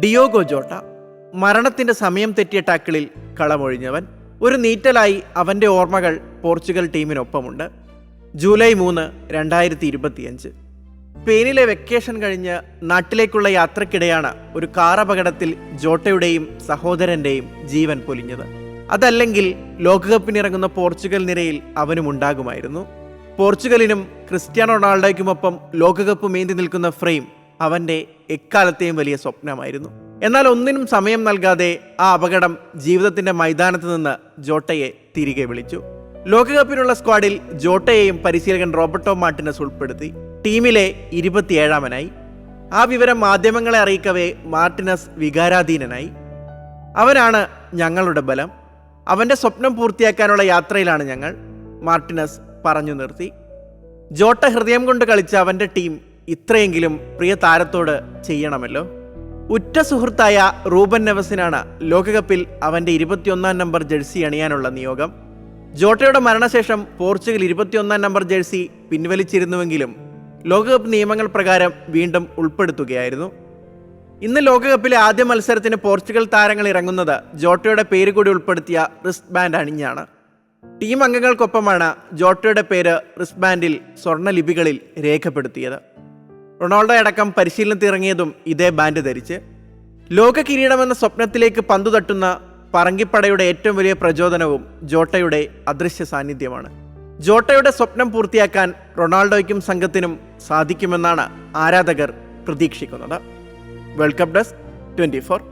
Diogo Jota മരണത്തിന്റെ സമയം തെറ്റിയ ടാക്കിളിൽ കളമൊഴിഞ്ഞവൻ. ഒരു നീറ്റലായി അവന്റെ ഓർമ്മകൾ പോർച്ചുഗൽ ടീമിനൊപ്പമുണ്ട്. ജൂലൈ 3, 2025. സ്പെയിനിലെ വെക്കേഷൻ കഴിഞ്ഞ് നാട്ടിലേക്കുള്ള യാത്രക്കിടെയാണ് ഒരു കാർ അപകടത്തിൽ ജോട്ടയുടെയും സഹോദരന്റെയും ജീവൻ പൊലിഞ്ഞത്. അതല്ലെങ്കിൽ ലോകകപ്പിനിറങ്ങുന്ന പോർച്ചുഗൽ നിരയിൽ അവനും ഉണ്ടാകുമായിരുന്നു. പോർച്ചുഗലിനും ക്രിസ്ത്യാനോ റൊണാൾഡോയ്ക്കുമൊപ്പം ലോകകപ്പ് മേന്തി നിൽക്കുന്ന ഫ്രെയിം അവന്റെ എക്കാലത്തെയും വലിയ സ്വപ്നമായിരുന്നു. എന്നാൽ ഒന്നിനും സമയം നൽകാതെ ആ അപകടം ജീവിതത്തിന്റെ മൈതാനത്ത് നിന്ന് ജോട്ടയെ തിരികെ വിളിച്ചു. ലോകകപ്പിനുള്ള സ്ക്വാഡിൽ ജോട്ടയെയും പരിശീലകൻ റോബർട്ടോ മാർട്ടിനസ് ഉൾപ്പെടുത്തി. ടീമിലെ 27-ാമനായി. ആ വിവരം മാധ്യമങ്ങളെ അറിയിക്കവേ മാർട്ടിനസ് വികാരാധീനനായി. അവനാണ് ഞങ്ങളുടെ ബലം, അവന്റെ സ്വപ്നം പൂർത്തിയാക്കാനുള്ള യാത്രയിലാണ് ഞങ്ങൾ, മാർട്ടിനസ് പറഞ്ഞു നിർത്തി. ജോട്ട ഹൃദയം കൊണ്ട് കളിച്ച അവന്റെ ടീം ഇത്രയെങ്കിലും പ്രിയ താരത്തോട് ചെയ്യണമല്ലോ. ഉറ്റ സുഹൃത്തായ റൂബൻ നെവസിനാണ് ലോകകപ്പിൽ അവന്റെ 21-ാം നമ്പർ ജേഴ്സി അണിയാനുള്ള നിയോഗം. ജോട്ടയുടെ മരണശേഷം പോർച്ചുഗൽ 21-ാം നമ്പർ ജേഴ്സി പിൻവലിച്ചിരുന്നുവെങ്കിലും ലോകകപ്പ് നിയമങ്ങൾ പ്രകാരം വീണ്ടും ഉൾപ്പെടുത്തുകയായിരുന്നു. ഇന്ന് ലോകകപ്പിലെ ആദ്യ മത്സരത്തിന് പോർച്ചുഗൽ താരങ്ങൾ ഇറങ്ങുന്നത് ജോട്ടയുടെ പേര് കൂടി ഉൾപ്പെടുത്തിയ റിസ്റ്റ് ബാൻഡ് അണിഞ്ഞാണ്. ടീം അംഗങ്ങൾക്കൊപ്പമാണ് ജോട്ടയുടെ പേര് റിസ്റ്റ് ബാൻഡിൽ സ്വർണ്ണ ലിപികളിൽ രേഖപ്പെടുത്തിയത്. റൊണാൾഡോ അടക്കം പരിശീലനത്തിൽ ഇറങ്ങിയതും ഇതേ ബാൻഡ് ധരിച്ച്. ലോക കിരീടമെന്ന സ്വപ്നത്തിലേക്ക് പന്തു തട്ടുന്ന പറങ്കിപ്പടയുടെ ഏറ്റവും വലിയ പ്രചോദനവും ജോട്ടയുടെ അദൃശ്യ സാന്നിധ്യമാണ്. ജോട്ടയുടെ സ്വപ്നം പൂർത്തിയാക്കാൻ റൊണാൾഡോയ്ക്കും സംഘത്തിനും സാധിക്കുമെന്നാണ് ആരാധകർ പ്രതീക്ഷിക്കുന്നത്. World cup desk 24.